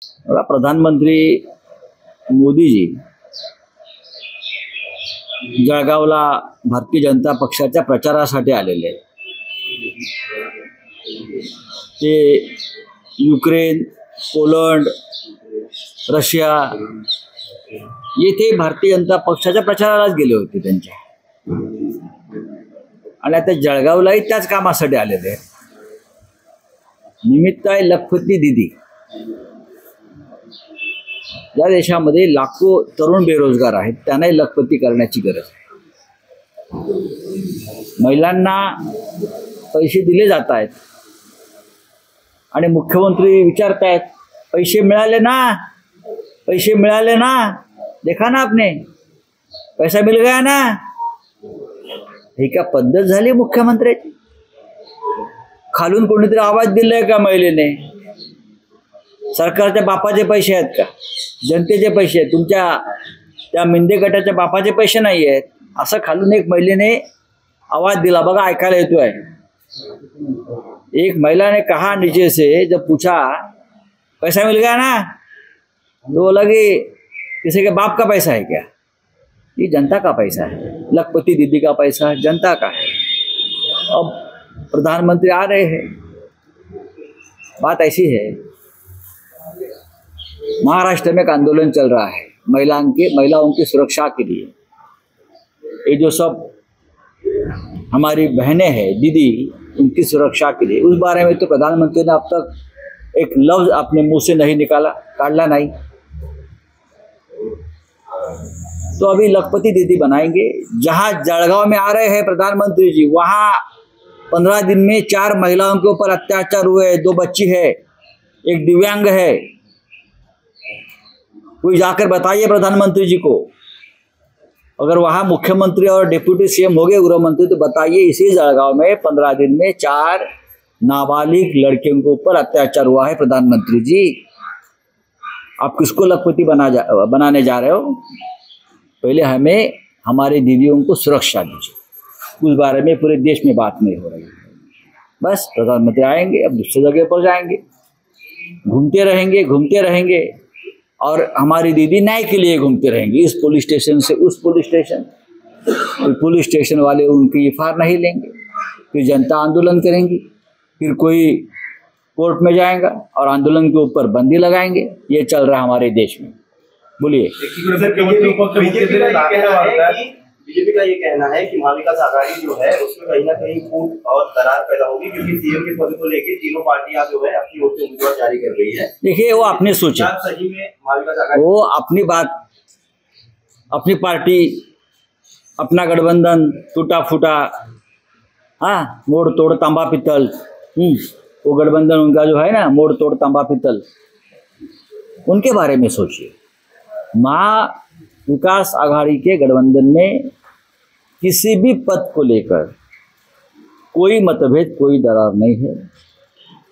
बघा, प्रधानमंत्री मोदीजी जळगावला भारतीय जनता पक्षाच्या प्रचारासाठी आलेले आहेत. ते युक्रेन, पोलंड, रशिया येथे भारतीय जनता पक्षाच्या प्रचारालाच गेले होते त्यांच्या, आणि आता जळगावलाही त्याच कामासाठी आलेले आहेत. निमित्त आहे लखपती दीदी. या देशामध्ये लाखो तरुण बेरोजगार आहेत, त्यांनाही लखपती करण्याची गरज आहे. महिलांना पैसे दिले जात आहेत आणि मुख्यमंत्री विचारतायत पैसे मिळाले ना, पैसे मिळाले ना, देखा ना आपने, पैसा मिल गया ना. ही का पद्धत झाली मुख्यमंत्र्याची? खालून कोणीतरी आवाज दिलाय का महिलेने? सरकारच्या बापाचे पैसे आहेत का? जनतेचे पैसे आहेत, तुमच्या त्या मिंदे गटाच्या बापाचे पैसे नाही आहेत, असं खालून एक महिलेने आवाज दिला. बघा, ऐकायला येतोय. एक महिला ने कहा नीचे से, जब पूछा पैसा मिल गया ना, तो बोला कि किसी के बाप का पैसा है क्या? ये जनता का पैसा है, लखपति दीदी का पैसा जनता का है. अब प्रधानमंत्री आ रहे हैं. बात ऐसी है, महाराष्ट्र में एक आंदोलन चल रहा है महिलाओं की सुरक्षा के लिए. ये जो सब हमारी बहनें हैं, दीदी, उनकी सुरक्षा के लिए, उस बारे में तो प्रधानमंत्री ने अब तक एक लफ्ज अपने मुंह से नहीं निकाला, काढ़ला नहीं. तो अभी लखपति दीदी बनाएंगे. जहां जळगाव में आ रहे हैं प्रधानमंत्री जी, वहां 15 दिन में 4 महिलाओं के ऊपर अत्याचार हुए. 2 बच्ची है, एक दिव्यांग है. कोई जाकर बताइए प्रधानमंत्री जी को. अगर वहां मुख्यमंत्री और डिप्टी सीएम हो गए, गृह मंत्री, तो बताइए इसी जळगाव में 15 दिन में 4 नाबालिग लड़कियों के ऊपर अत्याचार हुआ है. प्रधानमंत्री जी, आप किसको लखपति बनाने जा रहे हो? पहले हमें हमारी दीदियों को सुरक्षा दीजिए. उस बारे में पूरे देश में बात नहीं हो रही है. बस प्रधानमंत्री आएंगे, अब दूसरी जगह पर जाएंगे, घूमते रहेंगे और हमारी दीदी न्याय के लिए घूमते रहेंगे, इस पुलिस स्टेशन से उस पुलिस स्टेशन. पुलिस स्टेशन वाले उनकी एफआईआर नहीं लेंगे, फिर जनता आंदोलन करेंगी, फिर कोई कोर्ट में जाएगा और आंदोलन के ऊपर बंदी लगाएंगे. ये चल रहा है हमारे देश में. बोलिए. बीजेपी का ये कहना है कि महाविकास आघाड़ी जो है उसमें कहीं ना कहीं फूट और दरार पैदा होगी, क्योंकि सीएम के पद को लेकर तीनों पार्टियां जो है अपनी ओर से उम्मीदवार जारी कर रही है. देखिए, वो आपने सोचा, सही में महाविकास आघाड़ी वो अपनी बात, अपनी पार्टी, अपना गठबंधन टूटा फूटा, हाँ, मोड़ तोड़ तांबा पित्तल, वो गठबंधन उनका जो है ना, मोड़ तोड़ तांबा पित्तल, उनके बारे में सोचिए. महाविकास आघाड़ी के गठबंधन में किसी भी पद को लेकर कोई मतभेद, कोई दरार नहीं है.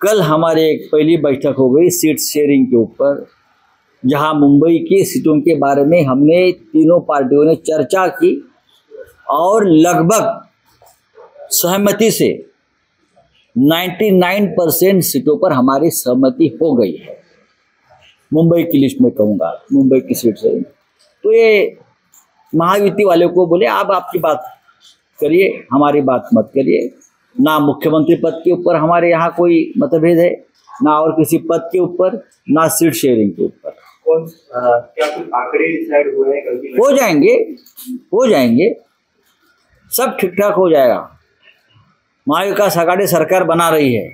कल हमारे एक पहली बैठक हो गई सीट शेयरिंग के ऊपर, जहां मुंबई की सीटों के बारे में हमने तीनों पार्टियों ने चर्चा की और लगभग सहमति से 99% सीटों पर हमारी सहमति हो गई है. मुंबई की लिस्ट में कहूँगा, मुंबई की सीट से. तो ये महायुति वाले को बोले, आप आपकी बात करिए, हमारी बात मत करिए. ना मुख्यमंत्री पद के ऊपर हमारे यहाँ कोई मतभेद है, ना और किसी पद के ऊपर, ना सीट शेयरिंग के ऊपर. क्या कुछ आंकड़े डिसाइड हुए हैं? हो जाएंगे, सब ठीक ठाक हो जाएगा. महाविकास आघाड़ी सरकार बना रही है.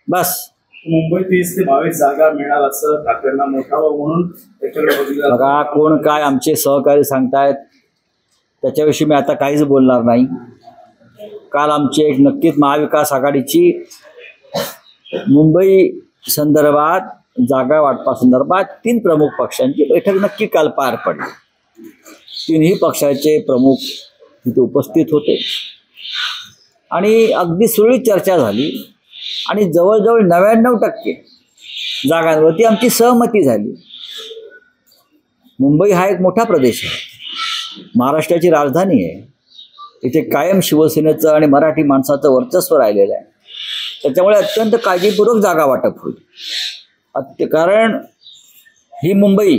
बस मुंबईत 30 ते 22 जागा मिळणार असं ठाकरेंना मोठा म्हणून त्याच्याकडे बघितलं. बघा, कोण काय आमचे सहकारी सांगतायत त्याच्याविषयी मी आता काहीच बोलणार नाही. काल आमची एक नक्कीच महाविकास आघाडीची मुंबई संदर्भात, जागा वाटपासंदर्भात 3 प्रमुख पक्षांची बैठक नक्की काल पार पडली. 3ही पक्षाचे प्रमुख तिथे उपस्थित होते आणि अगदी सुरळीत चर्चा झाली आणि जवळजवळ 99% जागांवरती आमची सहमती झाली. मुंबई हा एक मोठा प्रदेश आहे, महाराष्ट्राची राजधानी आहे. इथे कायम शिवसेनेचं आणि मराठी माणसाचं वर्चस्व राहिलेलं आहे. त्याच्यामुळे अत्यंत काळजीपूर्वक जागा वाटप होईल. कारण ही मुंबई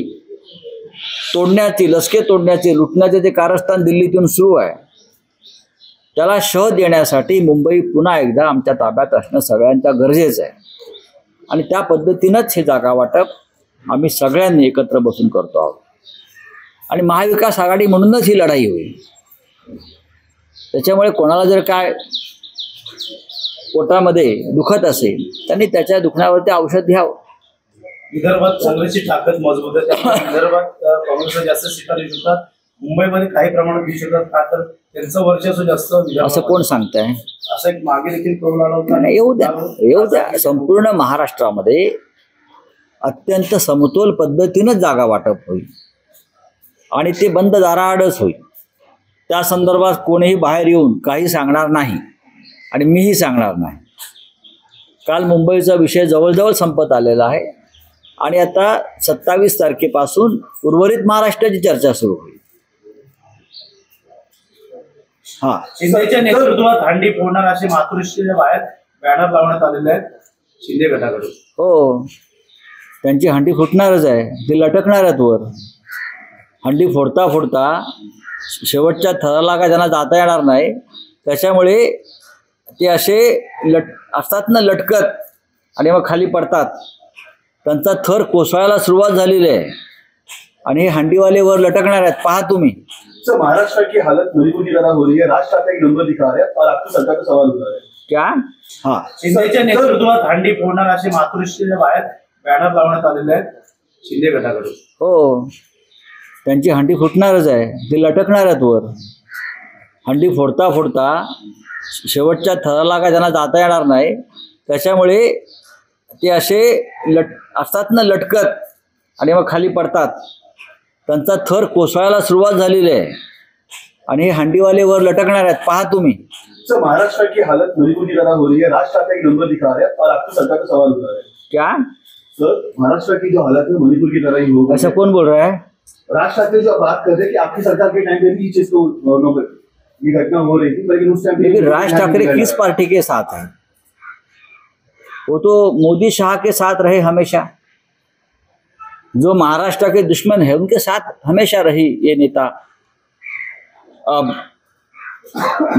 तोडण्याची, लसके तोडण्याचे, लुटण्याचे जे कारस्थान दिल्लीतून सुरू आहे, त्याला शह देण्यासाठी मुंबई पुन्हा एकदा आमच्या ताब्यात असणं सगळ्यांच्या गरजेचं आहे. आणि त्या पद्धतीनंच हे जागा वाटप आम्ही सगळ्यांनी एकत्र बसून करतो आहोत. आणि महाविकास आघाडी म्हणूनच ही लढाई होईल. त्याच्यामुळे कोणाला जर काय पोटामध्ये दुखत असेल त्यांनी त्याच्या दुखण्यावरती औषध घ्यावं. विदर्भात काँग्रेसची ताकद मजबूत आहे, त्यामुळे विदर्भात काँग्रेसला जास्त सीटा देऊ शकतात. मुंबईमध्ये काही प्रमाणात देऊ शकतात का, तर त्यांचं वर्चस्व जास्त. असं कोण सांगताय? असं एक मागे देखील करून आला होता. येऊ द्या. संपूर्ण महाराष्ट्रामध्ये अत्यंत समतोल पद्धतीनं जागा वाटप होईल आणि ते बंद दाराआडच होईल. त्या संदर्भात कोणीही बाहेर येऊन काही सांगणार नाही आणि मीही सांगणार नाही. काल मुंबईचा विषय जवळजवळ संपत आलेला आहे आणि आता 27 तारखेपासून उर्वरित महाराष्ट्राची चर्चा सुरू होईल. हा, शिंदेच्या नेतृत्वात हंडी फोडणार असे मातृश्रीच्या बाहेर बॅनर लावण्यात आलेले आहेत शिंदे गटाकडून. हो, त्यांची हंडी फुटणारच आहे, ते लटकणार आहेत वर. हंडी फोडता फोडता शेवटच्या थराला काय त्यांना जाता येणार नाही, त्याच्यामुळे ते असे असतात ना लटकत, आणि मग खाली पडतात. त्यांचा थर कोसळायला सुरुवात झालेली आहे आणि हे हंडीवाले वर लटकणार आहेत. पहा तुम्ही. सर, महाराष्ट्र की हालत मणिपुर की तरह हो रही है. राज ठाकरे एक नंबर दिखा रहे हैं और आपकी सरकार का सवाल उठा रहे हैं. क्या? हाँ, शिंदेच्या नेतृत्वात हंडी फोडणार असे मातृश्रीच्या बाहेर बॅनर लावण्यात आलेले आहेत शिंदे गटाकडून. हो, त्यांची हंडी फुटणारच आहे, ते लटकणार आहेत वर. हंडी फोडता फोडता शेवटच्या थराला काय त्यांना जाता येणार नाही, त्याच्यामुळे ते असे असतात ना लटकत, आणि मग खाली पडतात. त्यांचा थर कोसळायला सुरुवात झालेली आहे आणि हे हंडीवाले वर लटकणार आहेत. पहा तुम्ही. सर, महाराष्ट्र की हालत मणिपुर की तरह हो रही है. राज ठाकरे एक नंबर दिखा रहे हैं और आपकी सरकार का सवाल उठा रहे हैं. क्या? सर, महाराष्ट्र की जो हालत है मणिपुर की तरह ही हो गई ऐसा है. कौन बोल रहा है? राज ठाकरे जो बात कर रहे हैं कि आपकी सरकार के टाइम पे भी इस चीज को ये घटना हो रही थी, लेकिन उस टाइम लेकिन राज ठाकरे किस पार्टी के साथ हैं? वो तो मोदी शाह के साथ रहे हमेशा. जो महाराष्ट्र के दुश्मन है उनके साथ हमेशा रही ये नेता. अब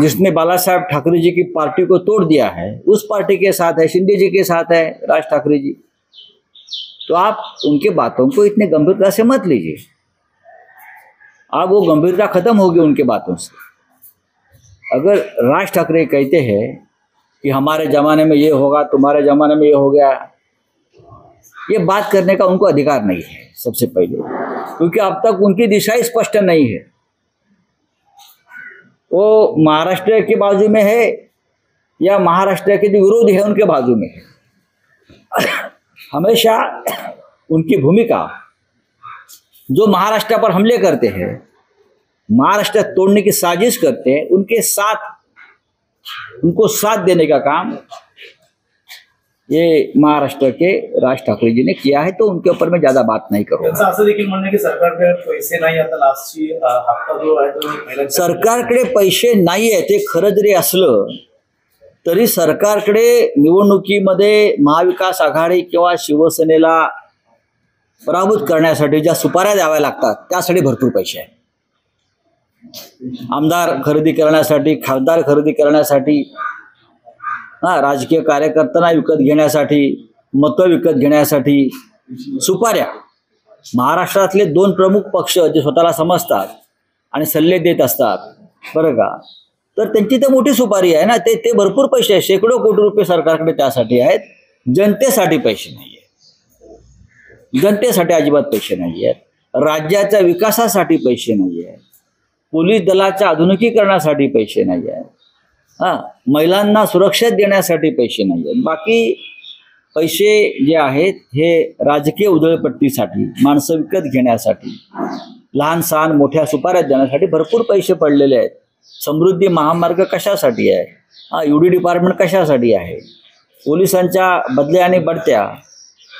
जिसने बाला साहब ठाकरे जी की पार्टी को तोड़ दिया है उस पार्टी के साथ है, शिंदे जी के साथ है राज ठाकरे जी. तो आप उनके बातों को इतने गंभीरता से मत लीजिए. अब वो गंभीरता खत्म होगी उनके बातों से. अगर राज ठाकरे कहते हैं कि हमारे ज़माने में ये होगा, तुम्हारे ज़माने में ये हो गया, ये बात करने का उनको अधिकार नहीं है सबसे पहले, क्योंकि अब तक उनकी दिशा स्पष्ट नहीं है. वो महाराष्ट्र के बाजू में है या महाराष्ट्र के जो विरोधी है उनके बाजू में है. हमेशा उनकी भूमिका, जो महाराष्ट्र पर हमले करते हैं, महाराष्ट्र तोड़ने की साजिश करते हैं, उनके साथ, उनको साथ देने का काम ये महाराष्ट्र के राज ठाकरे जी ने किया है. तो उनके ऊपर मैं ज्यादा बात नहीं करूँगा. असं देखील म्हणणं की सरकारकडे पैसे नाही, आता लास्टची हप्ता जो आहे तो महिला सरकारकडे पैसे नाही आहे. ते खरं जरी असलं तरी सरकारकडे निवडणुकीमध्ये महाविकास आघाडी किंवा शिवसेनेला पराभूत करण्यासाठी ज्या सुपाऱ्या द्याव्या लागतात त्यासाठी भरपूर पैसे आहेत. आमदार खरेदी करण्यासाठी, खासदार खरेदी करण्यासाठी, राजकीय कार्यकर्त्यांना विकत घेण्यासाठी, मतं विकत घेण्यासाठी सुपाऱ्या. महाराष्ट्रातले 2 प्रमुख पक्ष जे स्वतःला समजतात आणि सल्ले देत असतात, बरं का, तर त्यांची तर मोठी सुपारी आहे ना. ते भरपूर पैसे आहेत, शेकडो कोटी रुपये सरकारकडे त्यासाठी आहेत. जनतेसाठी पैसे नाही आहेत. जनतेसाठी अजिबात पैसे नाही आहेत. राज्याच्या विकासासाठी पैसे नाही आहेत. पोलीस दलाच्या आधुनिकीकरणासाठी पैसे नाही आहेत. महिलांना सुरक्षा देण्यासाठी पैसे नाही आहेत. बाकी पैसे जे आहेत हे राजकीय उधळपट्टीसाठी, माणसं विकत घेण्यासाठी, लहान सहान मोठ्या सुपाऱ्या देण्यासाठी भरपूर पैसे पडलेले आहेत. समृद्धी महामार्ग कशासाठी आहे? UD डिपार्टमेंट कशासाठी आहे? पोलिसांच्या बदल्या आणि बढत्या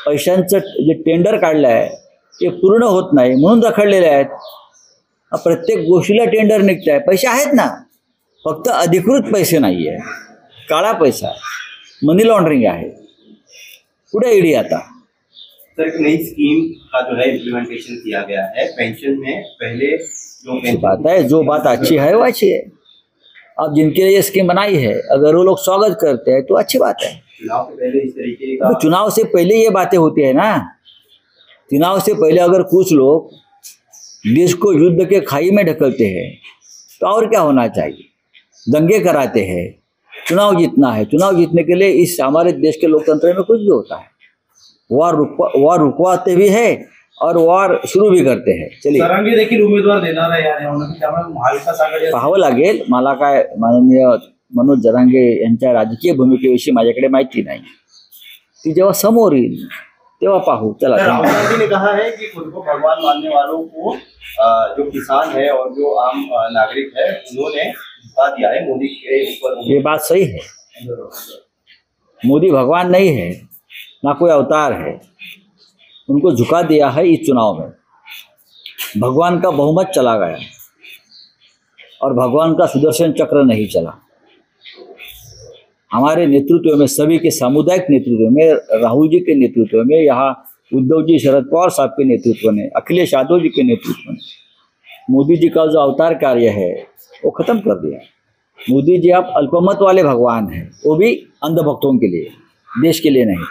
पैशांचं जे टेंडर काढलं आहे ते पूर्ण होत नाही म्हणून रखडलेले आहेत. प्रत्येक गोष्टीला टेंडर निघत आहे. पैसे आहेत ना, फक्त अधिकृत पैसे नाही आहे, काळा पैसा, मनी लॉन्ड्रिंग आहे. कुठे ईडी आता? सर एक नई स्कीम का जो है इम्प्लीमेंटेशन किया गया है पेंशन में। पहले जो अच्छी बात है, जो बात अच्छी है वो अच्छी है। अब जिनके लिए स्कीम बनाई है अगर वो लोग स्वागत करते हैं तो अच्छी बात है। चुनाव से पहले इस तरीके का, तो चुनाव से पहले ये बातें होती है ना। चुनाव से पहले अगर कुछ लोग देश को युद्ध के खाई में ढकलते हैं तो और क्या होना चाहिए, दंगे कराते हैं, चुनाव जीतना है। चुनाव जीतने के लिए इस हमारे देश के लोकतंत्र में कुछ भी होता है, वार रुकवाते भी है और वार सुरू भी करते हैं। चलिए, जरांगे देखील उमेदवार देणार आहे या निवडणुकीत, त्यामुळे महाविकास आघाडी पाहावं लागेल। मला काय माननीय मनोज जरांगे यांच्या राजकीय भूमिकेविषयी माझ्याकडे माहिती नाही, ती जेव्हा समोर येईल तेव्हा पाहू। चला, राहुल गांधी ने कहा है कि खुद को भगवान मानने वालों को जो किसान है और जो आम नागरिक है उन्होंने धोखा दिया है मोदी के ऊपर। ये बात सही है। मोदी भगवान नहीं है, ना कोई अवतार है। उनको झुका दिया है इस चुनाव में। भगवान का बहुमत चला गया और भगवान का सुदर्शन चक्र नहीं चला। हमारे नेतृत्व में, सभी के सामुदायिक नेतृत्व में, राहुल जी के नेतृत्व में, यहाँ उद्धव जी, शरद पवार साहब के नेतृत्व में, अखिलेश यादव जी के नेतृत्व में मोदी जी का जो अवतार कार्य है वो खत्म कर दिया। मोदी जी आप अल्पमत वाले भगवान हैं, वो भी अंधभक्तों के लिए, देश के लिए नहीं।